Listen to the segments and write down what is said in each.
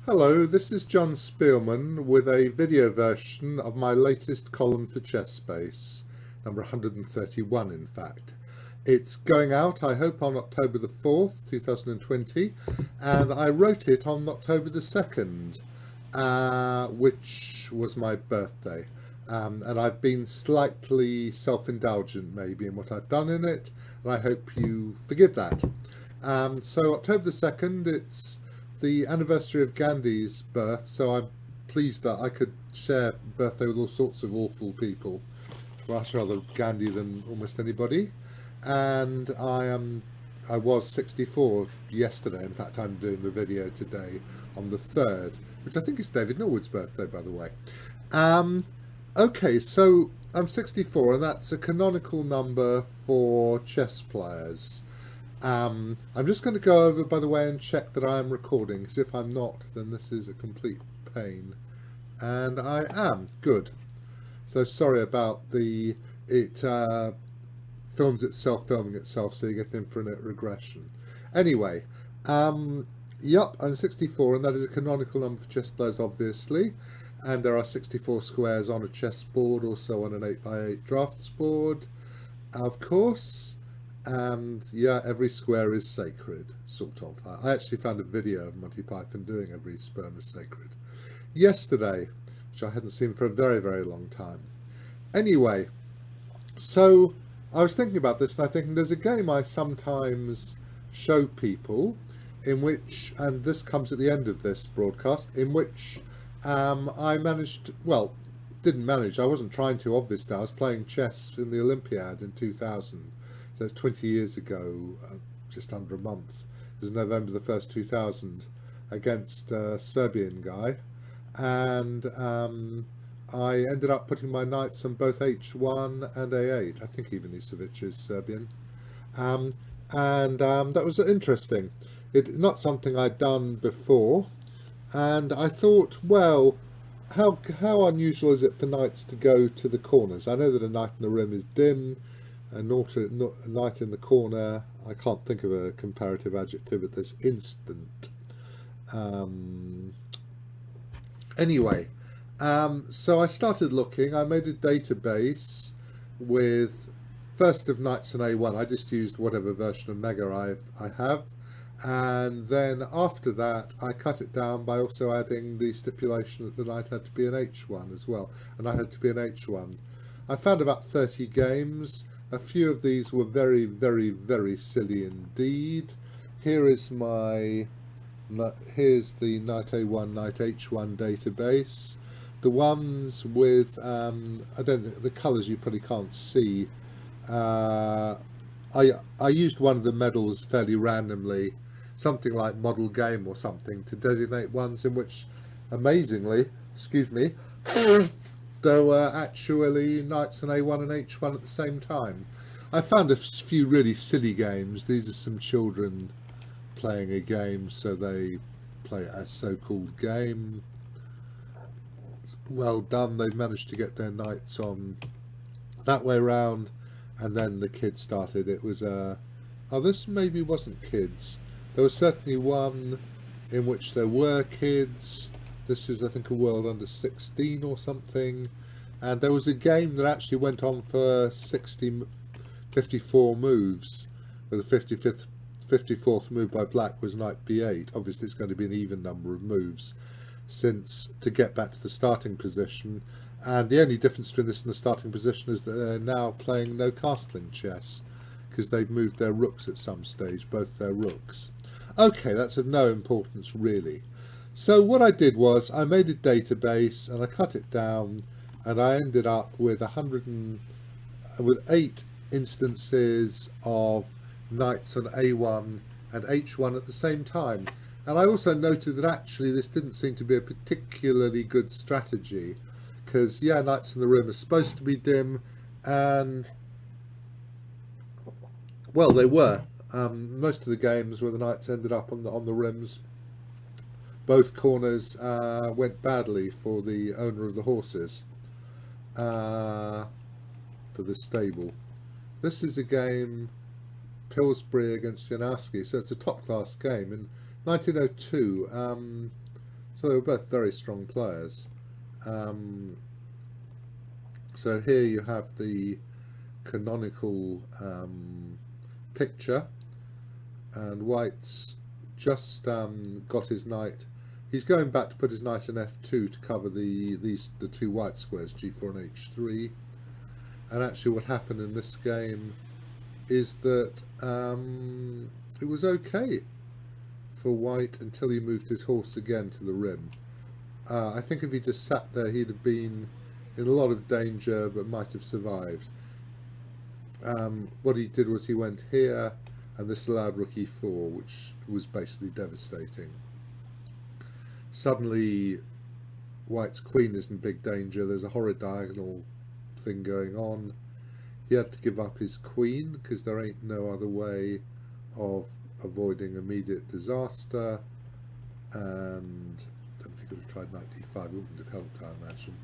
Hello, this is Jon Speelman with a video version of my latest column for ChessSpace, number 131 in fact. It's going out, I hope, on October the 4th, 2020, and I wrote it on October the 2nd, which was my birthday. And I've been slightly self-indulgent maybe in what I've done in it, and I hope you forgive that. So October the 2nd, it's the anniversary of Gandhi's birth, so I'm pleased that I could share birthday with all sorts of awful people. Much rather Gandhi than almost anybody. And I was 64 yesterday. In fact, I'm doing the video today on the 3rd, which I think is David Norwood's birthday, by the way. Okay, so I'm 64, and that's a canonical number for chess players. I'm just going to go over, by the way, and check that I am recording, because if I'm not, then this is a complete pain. And I am. Good. So sorry about it films itself filming itself, so you get an infinite regression. Anyway, yep, I'm 64, and that is a canonical number for chess players, obviously. And there are 64 squares on a chessboard, also on an 8x8 drafts board, of course. And yeah, every square is sacred, sort of. I actually found a video of Monty Python doing every sperm is sacred yesterday, which I hadn't seen for a very, very long time. Anyway, so I was thinking about this, and I think there's a game I sometimes show people in which, and this comes at the end of this broadcast, in which I managed, well, didn't manage, I wasn't trying to, obviously. I was playing chess in the Olympiad in 2000. So it's 20 years ago, just under a month. It was November the 1st, 2000, against a Serbian guy. And I ended up putting my knights on both h1 and a8. I think even Isevic is Serbian. That was interesting. Not something I'd done before. And I thought, well, how unusual is it for knights to go to the corners? I know that a knight in the rim is dim. A knight in the corner, I can't think of a comparative adjective at this instant. Anyway, so I started looking. I made a database with first of knights and a1. I just used whatever version of Mega I have. And then after that, I cut it down by also adding the stipulation that the knight had to be an h1 as well. And I had to be an h1. I found about 30 games. A few of these were very, very, very silly indeed. Here's the knight a1, knight h1 database. The ones with, I don't think, the colours you probably can't see. I used one of the medals fairly randomly, something like model game or something, to designate ones in which, amazingly, excuse me, there were actually knights and a1 and h1 at the same time. I found a few really silly games. These are some children playing a game, so they play a so-called game. Well done, they've managed to get their knights on that way round, and then the kids started. It was oh, this maybe wasn't kids. There was certainly one in which there were kids. This is, I think, a world under 16 or something. And there was a game that actually went on for 54 moves, where the 54th move by black was knight b8. Obviously, it's going to be an even number of moves, since to get back to the starting position. And the only difference between this and the starting position is that they're now playing no castling chess, because they've moved their rooks at some stage, both their rooks. Okay, that's of no importance really. So what I did was I made a database and I cut it down, and I ended up with 8 instances of knights on a1 and h1 at the same time. And I also noted that actually this didn't seem to be a particularly good strategy, because yeah, knights in the rim are supposed to be dim, and well, they were. Most of the games where the knights ended up on the rims, both corners went badly for the owner of the horses, for the stable. This is a game, Pillsbury against Janowski, so it's a top-class game. In 1902, So they were both very strong players. So here you have the canonical picture, and White's just got his knight. He's going back to put his knight in f2 to cover the two white squares, g4 and h3. And actually what happened in this game is that it was okay for White until he moved his horse again to the rim. I think if he just sat there, he'd have been in a lot of danger, but might have survived. What he did was he went here, and this allowed rook e4, which was basically devastating. Suddenly, White's queen is in big danger. There's a horrid diagonal thing going on. He had to give up his queen, because there ain't no other way of avoiding immediate disaster. And I don't think he could have tried knight d5. It wouldn't have helped, I imagine.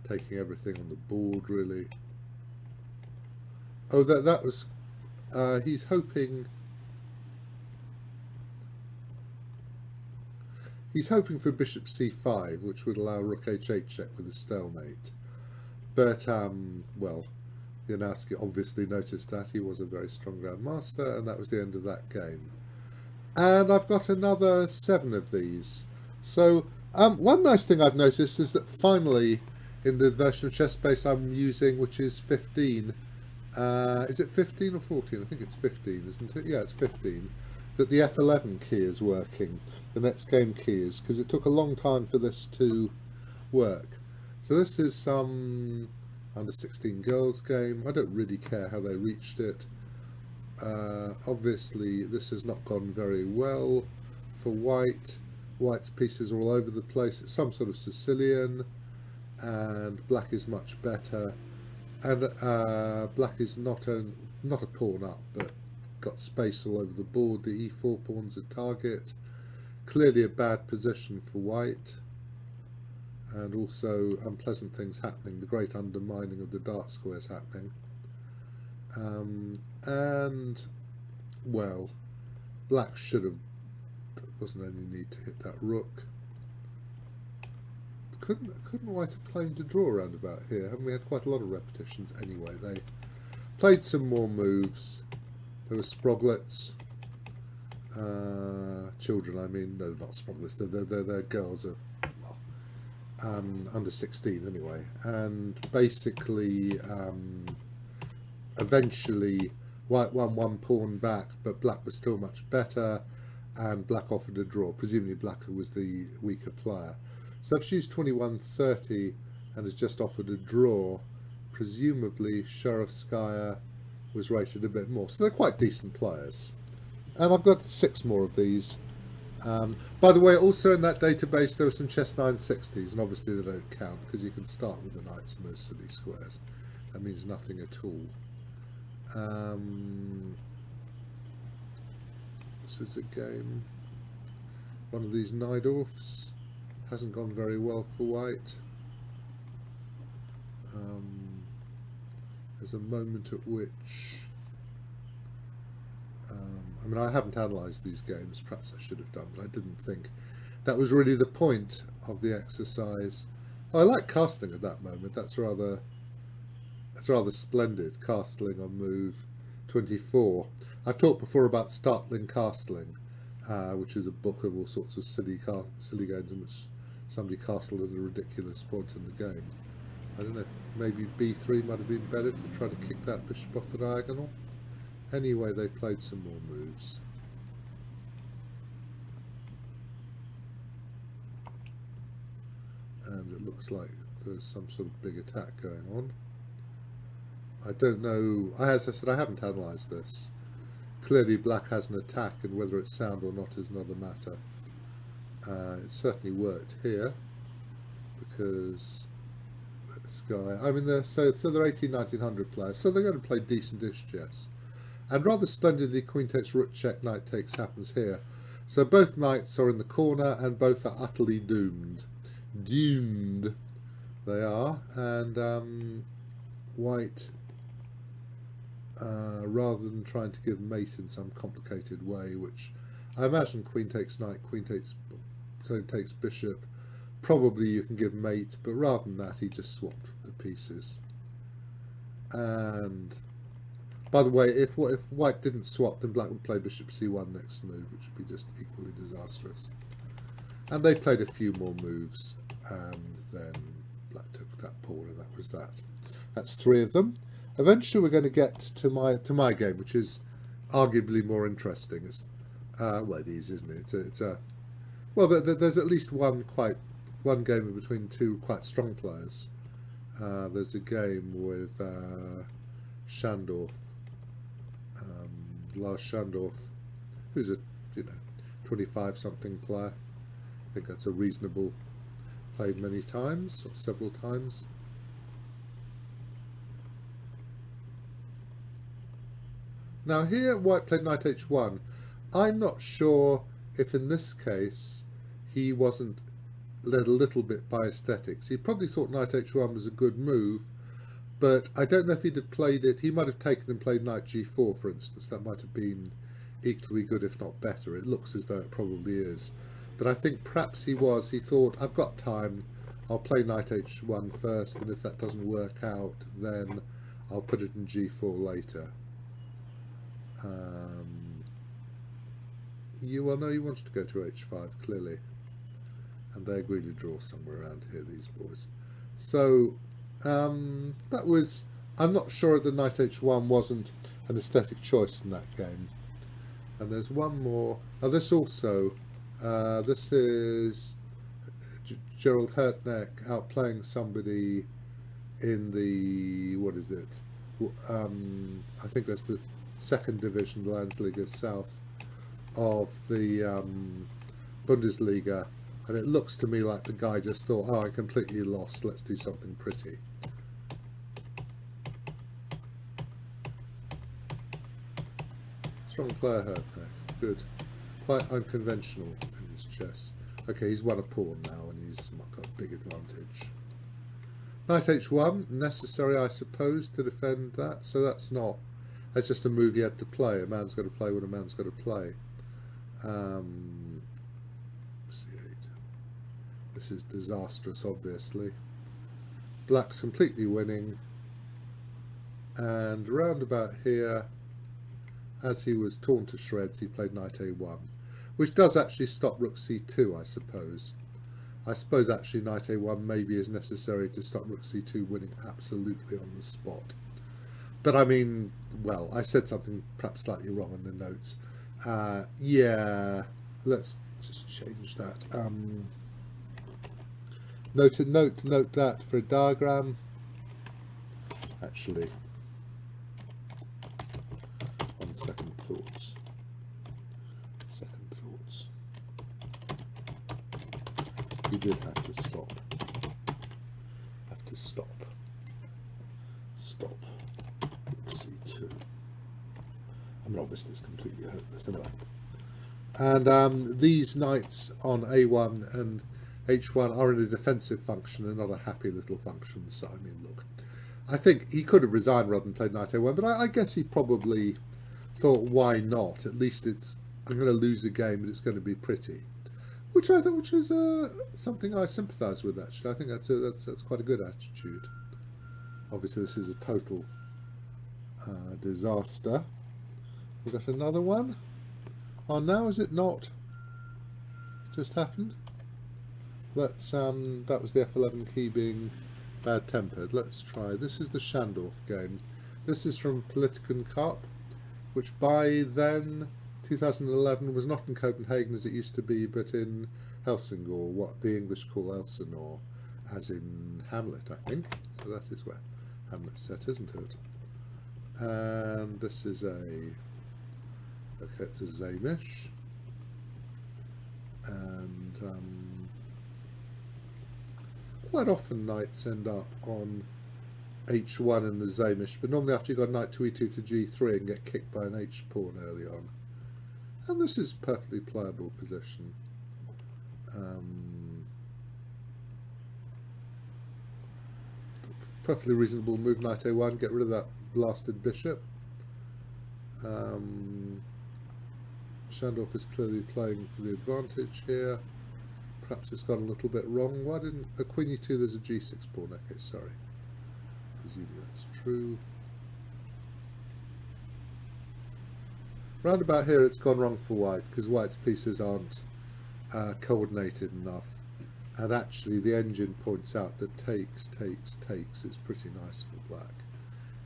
Taking everything on the board, really. Oh, that was... he's hoping... He's hoping for bishop c5, which would allow rook h8 check with a stalemate. But, well, Janowski obviously noticed that. He was a very strong grandmaster, and that was the end of that game. And I've got another 7 of these. So, one nice thing I've noticed is that finally, in the version of ChessBase I'm using, which is 15, is it 15 or 14? I think it's 15, isn't it? Yeah, it's 15. That the F11 key is working, the next game key is, because it took a long time for this to work. So this is some under 16 girls game. I don't really care how they reached it. Obviously this has not gone very well for White. White's pieces are all over the place. It's some sort of Sicilian, and Black is much better. And Black is not a pawn up, but got space all over the board. The e4 pawn's a target. Clearly a bad position for White, and also unpleasant things happening. The great undermining of the dark squares happening. And, well, Black should have... There wasn't any need to hit that rook. Couldn't White have claimed a draw around about here? Haven't we had quite a lot of repetitions anyway? They played some more moves. There were Sproglets. Children, I mean, no, not Sproglets. They're girls, are well, under 16 anyway. And basically, eventually, White won one pawn back, but Black was still much better, and Black offered a draw. Presumably, Black was the weaker player. So if she's 21-30 and has just offered a draw, presumably Sharovskaya was rated a bit more. So they're quite decent players. And I've got 6 more of these. By the way, also in that database there were some chess 960s, and obviously they don't count because you can start with the knights in those silly squares. That means nothing at all. This is a game. One of these Najdorfs. Hasn't gone very well for White. There's a moment at which... I mean, I haven't analysed these games, perhaps I should have done, but I didn't think that was really the point of the exercise. Oh, I like castling at that moment. That's rather splendid, castling on move 24. I've talked before about startling castling, which is a book of all sorts of silly games in which somebody castled at a ridiculous point in the game. I don't know, if maybe b3 might have been better to try to kick that bishop off the diagonal. Anyway, they played some more moves. And it looks like there's some sort of big attack going on. I don't know, as I said, I haven't analysed this. Clearly Black has an attack, and whether it's sound or not is another matter. It certainly worked here, because this guy, I mean, they're 1800-1900 players, so they're going to play decent-ish chess. And rather splendidly, queen takes rook check, knight takes happens here. So both knights are in the corner, and both are utterly doomed. Doomed they are, and White rather than trying to give mate in some complicated way, which I imagine queen takes knight, so takes bishop. Probably you can give mate, but rather than that, he just swapped the pieces. And by the way, if white didn't swap, then black would play bishop c1 next move, which would be just equally disastrous. And they played a few more moves, and then black took that pawn, and that was that. That's 3 of them. Eventually, we're going to get to my game, which is arguably more interesting. It's well, it is, isn't it? Well, there's at least one game between 2 quite strong players. There's a game with Schandorf, Lars Schandorf, who's a 25-something player. I think that's a reasonable, played many times or several times. Now here, white played knight h1. I'm not sure if in this case he wasn't led a little bit by aesthetics. He probably thought knight h1 was a good move, but I don't know if he'd have played it. He might have taken and played knight g4, for instance. That might have been equally good, if not better. It looks as though it probably is. But I think perhaps he thought, I've got time, I'll play knight h1 first, and if that doesn't work out, then I'll put it in g4 later. Well, no, he wanted to go to h5, clearly. And they agreed to draw somewhere around here, these boys. So, that was... I'm not sure that knight h1 wasn't an aesthetic choice in that game. And there's one more... Oh, this also... this is Gerald Hertneck outplaying somebody in the... what is it? I think that's the 2nd division, Landesliga South of the Bundesliga, and it looks to me like the guy just thought, oh, I completely lost, let's do something pretty. Strong player, Hertneck. Good. Quite unconventional in his chess. Okay, he's won a pawn now, and he's got a big advantage. Knight h1, necessary, I suppose, to defend that, so that's just a move he had to play. A man's got to play what a man's got to play. C8. This is disastrous, obviously. Black's completely winning. And round about here, as he was torn to shreds, he played knight a1, which does actually stop rook c2, I suppose. I suppose actually knight a1 maybe is necessary to stop rook c2 winning absolutely on the spot. But I mean, well, I said something perhaps slightly wrong in the notes. Yeah, let's just change that. Note that for a diagram. Actually, on second thoughts. You did have to stop. Stop. C2. I mean, obviously it's completely hopeless anyway. And these knights on A1 and H1 are in a defensive function and not a happy little function. So, I mean, look, I think he could have resigned rather than played knight A1, but I guess he probably thought, why not? At least I'm going to lose a game, but it's going to be pretty. Which is something I sympathise with, actually. I think that's quite a good attitude. Obviously, this is a total disaster. We've got another one. Oh, now is it not? Just happened. Let's that was the F11 key being bad-tempered. Let's try. This is the Schandorf game. This is from Politiken Cup, which by then, 2011, was not in Copenhagen as it used to be, but in Helsingør, what the English call Elsinore, as in Hamlet, I think. So that is where Hamlet's set, isn't it? And this is it's a Zamish. And quite often knights end up on h1 in the Zamish, but normally after you've got knight to e2 to g3 and get kicked by an h-pawn early on. And this is perfectly playable position. Perfectly reasonable move, knight a1, get rid of that blasted bishop. Shandorf is clearly playing for the advantage here. Perhaps it's gone a little bit wrong. Why didn't a queen e2? There's a g6 pawn. Okay, sorry. Presume that's true. Round about here, it's gone wrong for white because white's pieces aren't coordinated enough. And actually, the engine points out that takes is pretty nice for black.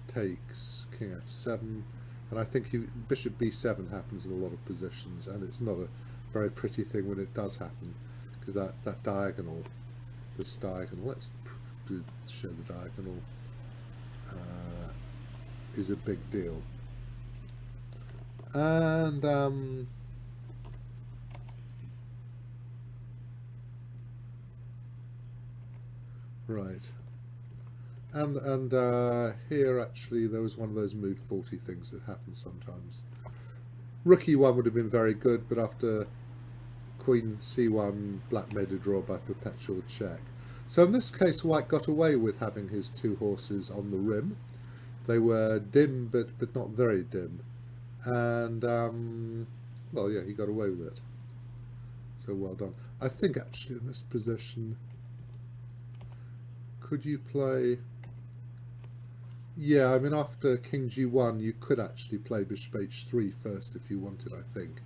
Takes, king f7, and I think bishop b7 happens in a lot of positions, and it's not a very pretty thing when it does happen, because that diagonal, this diagonal, let's show the diagonal, is a big deal. And right. And here actually there was one of those move 40 things that happen sometimes. Rook e1 would have been very good, but after queen c1, black made a draw by perpetual check. So in this case, white got away with having his two horses on the rim. They were dim, but not very dim. And, well, yeah, he got away with it. So well done. I think actually in this position, could you play... Yeah, I mean, after king g1, you could actually play bishop h3 first if you wanted, I think.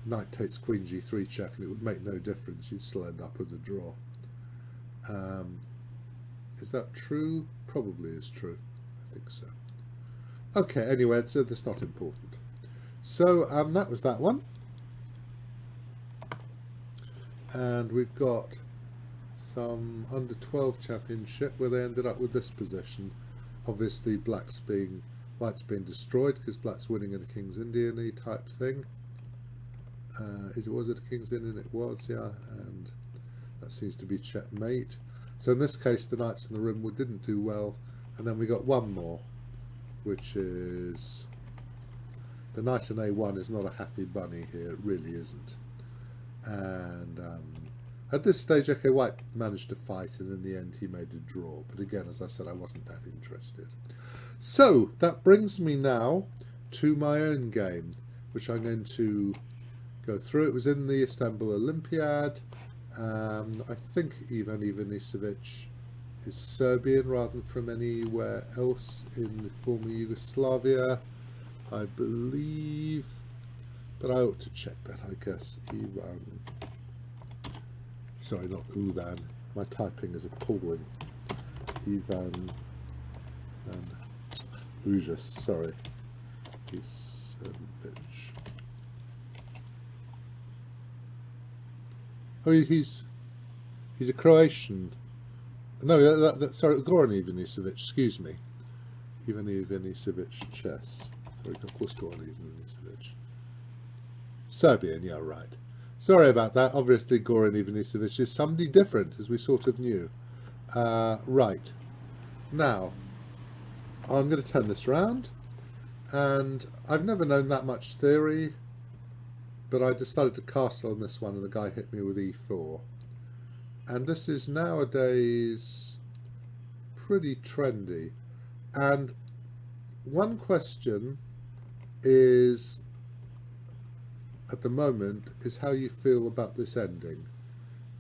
Knight takes queen g3 check, and it would make no difference. You'd still end up with a draw. Is that true? Probably is true. I think so. Okay, anyway, that's not important. So that was that one. And we've got some under 12 championship where they ended up with this position. Obviously, white's being destroyed because black's winning in a King's Indian-y type thing. Was it a King's Indian? It was, yeah, and that seems to be checkmate. So in this case, the knights in the room didn't do well, and then we got one more, which is the knight in a1 is not a happy bunny here. It really isn't. And at this stage, okay, white managed to fight, and in the end he made a draw. But again, as I said, I wasn't that interested. So that brings me now to my own game, which I'm going to go through. It was in the Istanbul Olympiad. I think Ivan Ivanisevic is Serbian rather than from anywhere else in the former Yugoslavia, I believe. But I ought to check that, I guess. Ivan. Sorry, not Uvan. My typing is appalling. Ivan and Ujas, sorry. Isevic. Oh, he's a Croatian. No, sorry, Goran Ivanisevic, excuse me. Ivan Ivanisevic chess. Sorry, of course, Goran Ivanisevic. Serbian, yeah, right. Sorry about that. Obviously, Goran Ivanisevic is somebody different, as we sort of knew. Right. Now, I'm going to turn this round. And I've never known that much theory, but I decided to castle on this one, and the guy hit me with e4. And this is nowadays pretty trendy. And one question is, at the moment, is how you feel about this ending.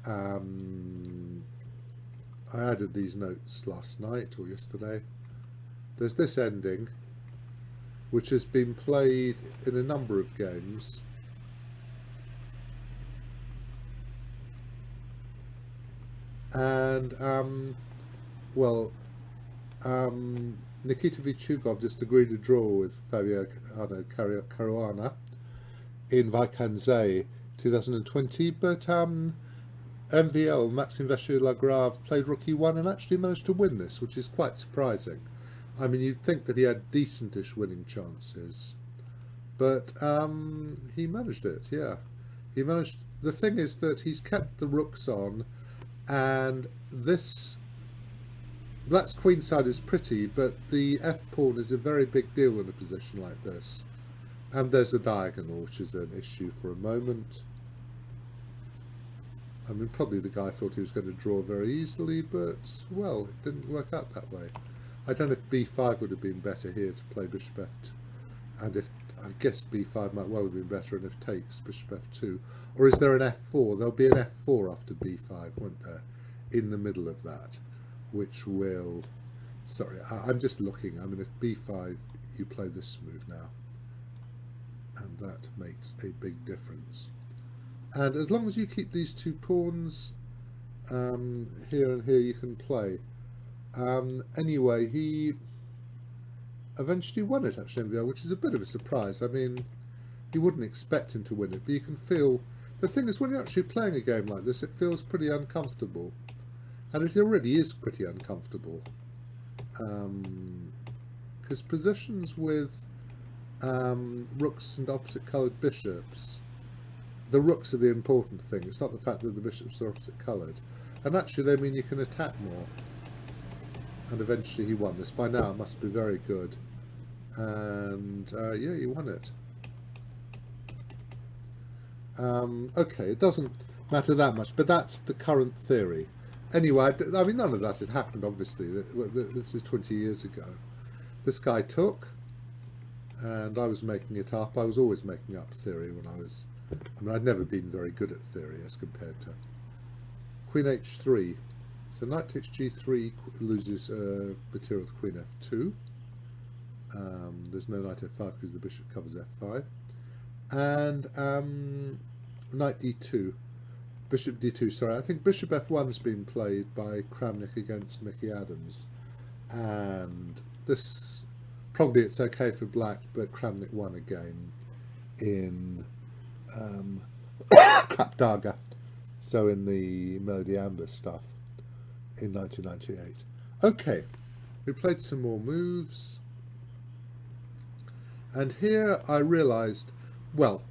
I added these notes last night or yesterday. There's this ending, which has been played in a number of games. And, Nikita Vichugov just agreed to draw with Fabio Caruana in Vaikanze 2020, but MVL, Maxime Vachier-Lagrave, played Rook e1 and actually managed to win this, which is quite surprising. I mean, you'd think that he had decentish winning chances, but he managed it, yeah. He managed. The thing is that he's kept the rooks on, and this black's queenside is pretty, but the f-pawn is a very big deal in a position like this. And there's a diagonal, which is an issue for a moment. I mean, probably the guy thought he was going to draw very easily, but, well, it didn't work out that way. I don't know if b5 would have been better here to play bishop f2, and if I guess b5 might well have been better, and if takes, bishop f2. Or is there an f4? There'll be an f4 after b5, won't there? In the middle of that, which will... Sorry, I'm just looking. I mean, if b5, you play this move now. And that makes a big difference. And as long as you keep these two pawns here and here, you can play. Anyway, he eventually won it, actually, MVR, which is a bit of a surprise. I mean, you wouldn't expect him to win it, but you can feel... The thing is, when you're actually playing a game like this, it feels pretty uncomfortable. And it already is pretty uncomfortable. Because positions with rooks and opposite-coloured bishops, the rooks are the important thing. It's not the fact that the bishops are opposite-coloured. And actually, they mean you can attack more. And eventually he won this. By now it must be very good. And yeah, he won it. Okay, it doesn't matter that much, but that's the current theory. Anyway, I mean, none of that had happened, obviously. This is 20 years ago. This guy took, and I was making it up. I was always making up theory when I was... I mean, I'd never been very good at theory as compared to... Queen h3. So knight takes g3, loses material to queen f2. There's no knight f5 because the bishop covers f5. And knight d2. Bishop d2, sorry. I think bishop f1's been played by Kramnik against Mickey Adams. And this, probably it's okay for black, but Kramnik won again in Kapdaga. So in the Melody Amber stuff. In 1998. Okay, we played some more moves, and here I realised, well,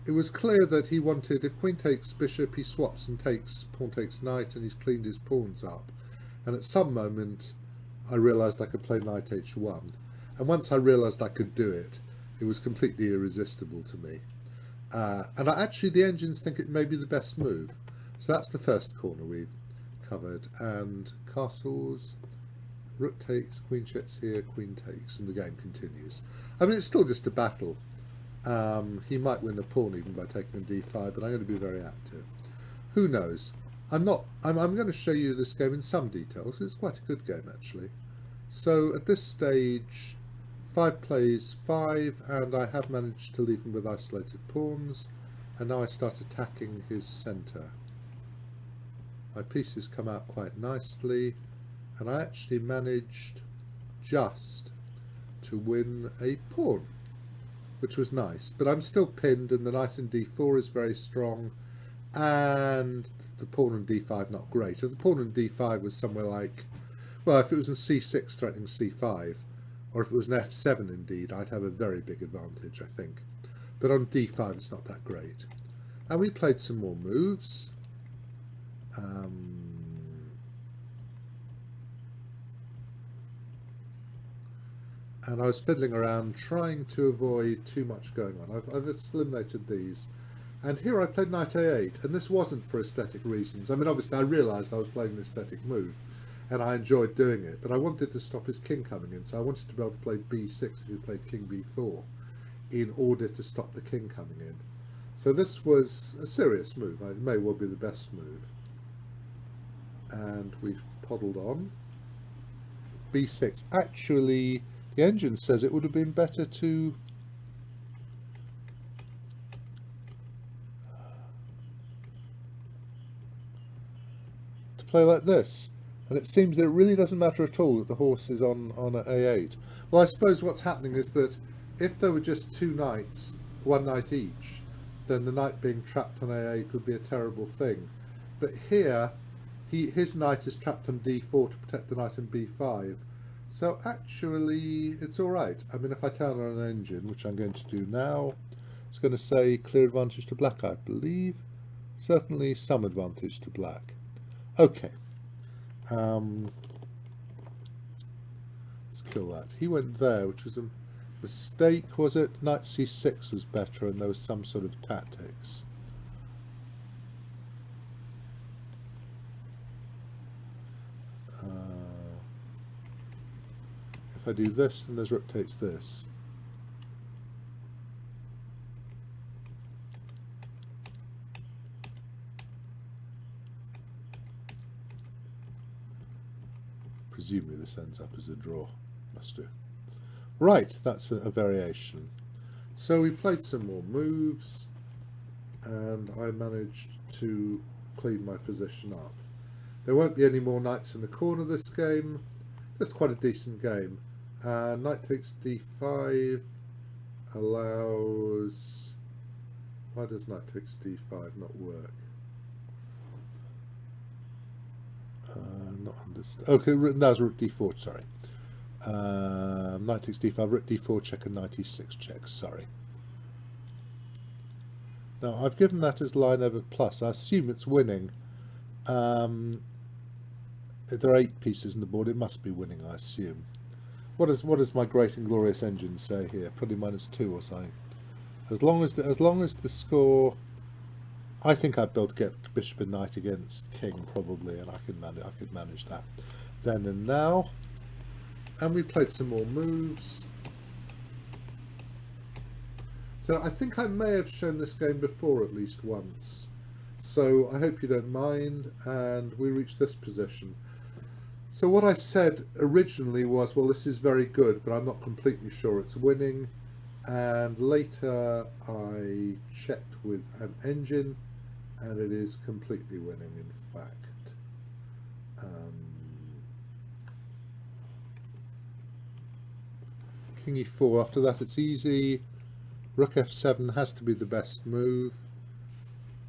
it was clear that he wanted, if queen takes bishop, he swaps and takes, pawn takes knight, and he's cleaned his pawns up. And at some moment I realised I could play knight h1, and once I realised I could do it, it was completely irresistible to me. And actually the engines think it may be the best move. So that's the first corner we've covered, and castles, rook takes, queen checks here, queen takes, and the game continues. I mean, it's still just a battle. He might win a pawn even by taking a d5, but I'm going to be very active. Who knows? I'm going to show you this game in some details. It's quite a good game, actually. So at this stage, 5 plays 5, and I have managed to leave him with isolated pawns, and now I start attacking his centre. My pieces come out quite nicely, and I actually managed just to win a pawn, which was nice. But I'm still pinned, and the knight in d4 is very strong, and the pawn in d5 not great. If the pawn in d5 was somewhere like, well, if it was in c6 threatening c5, or if it was an f7 indeed, I'd have a very big advantage, I think. But on d5 it's not that great. And we played some more moves. And I was fiddling around trying to avoid too much going on. I've eliminated these, and here I played knight a8, and this wasn't for aesthetic reasons. I mean, obviously I realised I was playing an aesthetic move and I enjoyed doing it, but I wanted to stop his king coming in, so I wanted to be able to play b6 if he played king b4 in order to stop the king coming in. So this was a serious move. It may well be the best move. And we've poddled on. b6. Actually, the engine says it would have been better to play like this. And it seems that it really doesn't matter at all that the horse is on a8. Well, I suppose what's happening is that if there were just 2 knights, 1 knight each, then the knight being trapped on a8 would be a terrible thing. But here, his knight is trapped on d4 to protect the knight on b5. So actually, it's all right. I mean, if I turn on an engine, which I'm going to do now, it's going to say clear advantage to black, I believe. Certainly some advantage to black. Okay. Let's kill that. He went there, which was a mistake, was it? Knight c6 was better, and there was some sort of tactics. If I do this, then there's rook takes this. Presumably this ends up as a draw. Must do. Right, that's a variation. So we played some more moves, and I managed to clean my position up. There won't be any more knights in the corner this game. Just quite a decent game. Knight takes d5 allows... Why does knight takes d5 not work? Not understood. Okay, that was rook d4, sorry. Knight takes d5, rook d4 check, and knight e6 check, sorry. Now, I've given that as line over plus. I assume it's winning. There are 8 pieces in the board. It must be winning, I assume. What does my great and glorious engine say here? Probably -2 or something. As long as the score, I think I'd be able to get bishop and knight against king probably, and I could manage that. Then and now, and we played some more moves. So I think I may have shown this game before at least once. So I hope you don't mind, and we reach this position. So what I said originally was, well, this is very good, but I'm not completely sure it's winning. And later I checked with an engine, and it is completely winning, in fact. King e4, after that it's easy. Rook f7 has to be the best move.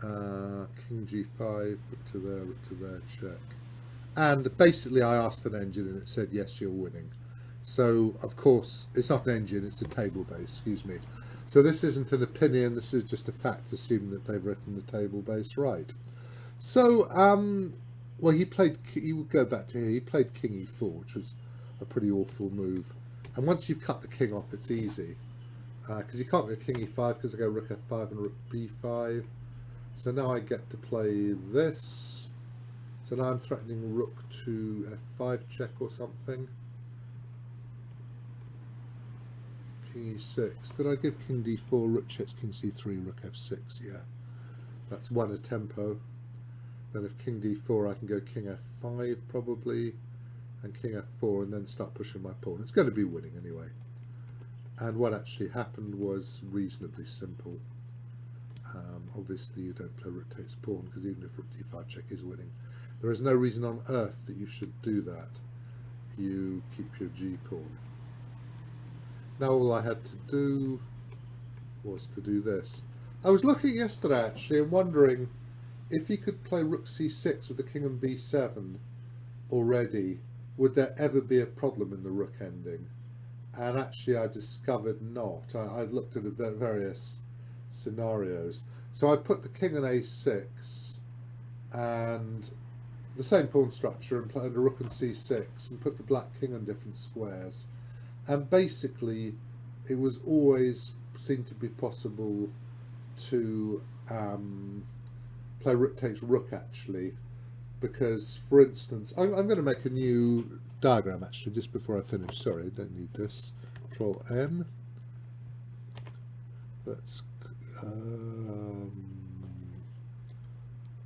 King g5, rook to there, check. And basically I asked an engine and it said, yes, you're winning. So, of course, it's not an engine, it's a table base, excuse me. So this isn't an opinion, this is just a fact, assuming that they've written the table base right. So, well, you would go back to here, he played king e4, which was a pretty awful move. And once you've cut the king off, it's easy. Because you can't go king e5 because I go rook f5 and rook b5. So now I get to play this. So now I'm threatening rook to f5 check or something. King e6. Did I give king d4, rook checks, king c3, rook f6? Yeah. That's one a tempo. Then if king d4, I can go king f5 probably, and king f4, and then start pushing my pawn. It's going to be winning anyway. And what actually happened was reasonably simple. Obviously you don't play rook takes pawn, because even if rook d5 check is winning, there is no reason on earth that you should do that. You keep your g pawn. Now all I had to do was to do this. I was looking yesterday actually and wondering if you could play rook c6 with the king and b7 already, would there ever be a problem in the rook ending? And actually I discovered not. I looked at various scenarios. So I put the king on a6 and the same pawn structure and played a rook on c6 and put the black king on different squares. And basically it was always seemed to be possible to play rook takes rook actually, because for instance, I'm going to make a new diagram actually just before I finish. Sorry, I don't need this. Control N. Let's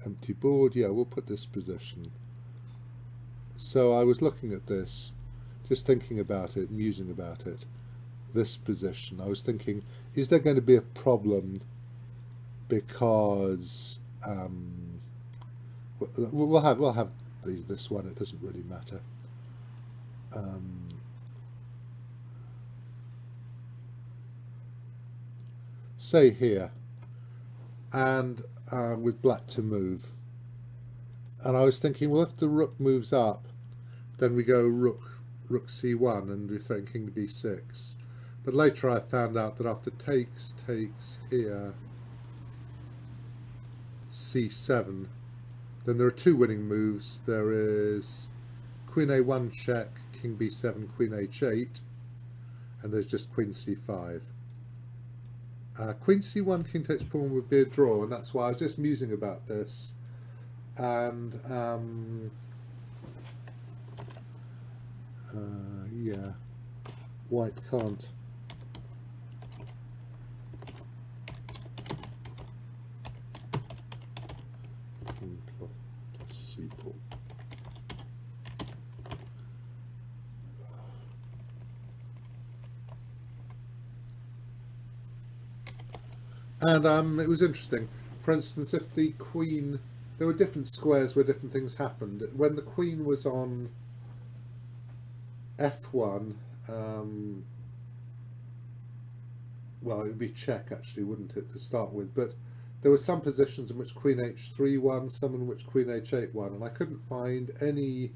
empty board. Yeah, we'll put this position. So I was looking at this, just thinking about it, musing about it. This position. I was thinking, is there going to be a problem because we'll have this one. It doesn't really matter. Say here, and with black to move, and I was thinking, well, if the rook moves up, then we go rook c1 and we threaten king to b6. But later I found out that after takes here, c7, then there are two winning moves. There is queen a1 check, king b7, queen h8, and there's just queen c5. Queen c1, king takes pawn would be a draw, and that's why I was just musing about this. And yeah, white can't. King plus c pawn. And it was interesting. For instance, if the queen, there were different squares where different things happened. When the queen was on f1, well, it would be check actually, wouldn't it, to start with? But there were some positions in which queen h3 won, some in which queen h8 won, and I couldn't find any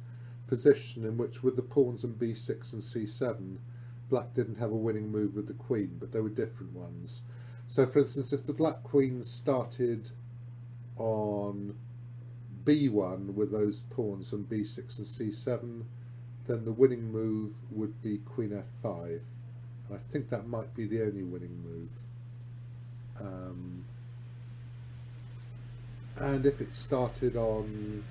position in which, with the pawns in b6 and c7, black didn't have a winning move with the queen, but there were different ones. So, for instance, if the black queen started on b1 with those pawns on b6 and c7, then the winning move would be queen f5. And I think that might be the only winning move. And if it started on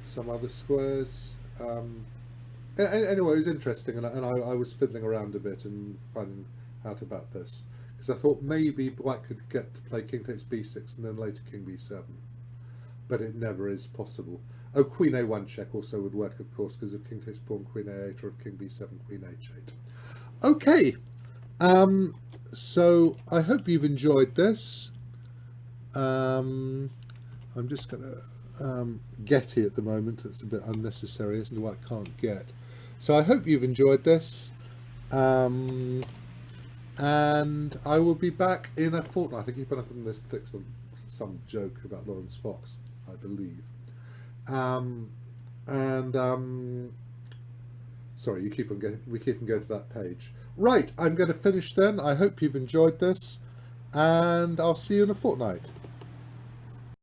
some other squares, anyway, it was interesting, and I was fiddling around a bit and finding out about this, because I thought maybe black could get to play king takes b6 and then later king b7, but it never is possible. Oh, queen a1 check also would work, of course, because of king takes pawn queen a8, or of king b7 queen h8. Okay, so I hope you've enjoyed this. I'm just going to getty at the moment. It's a bit unnecessary, isn't it? What I can't get. So I hope you've enjoyed this, and I will be back in a fortnight. I keep on putting this thick some joke about Lawrence Fox, I believe. Sorry, we keep on going to that page. Right, I'm going to finish then. I hope you've enjoyed this, and I'll see you in a fortnight.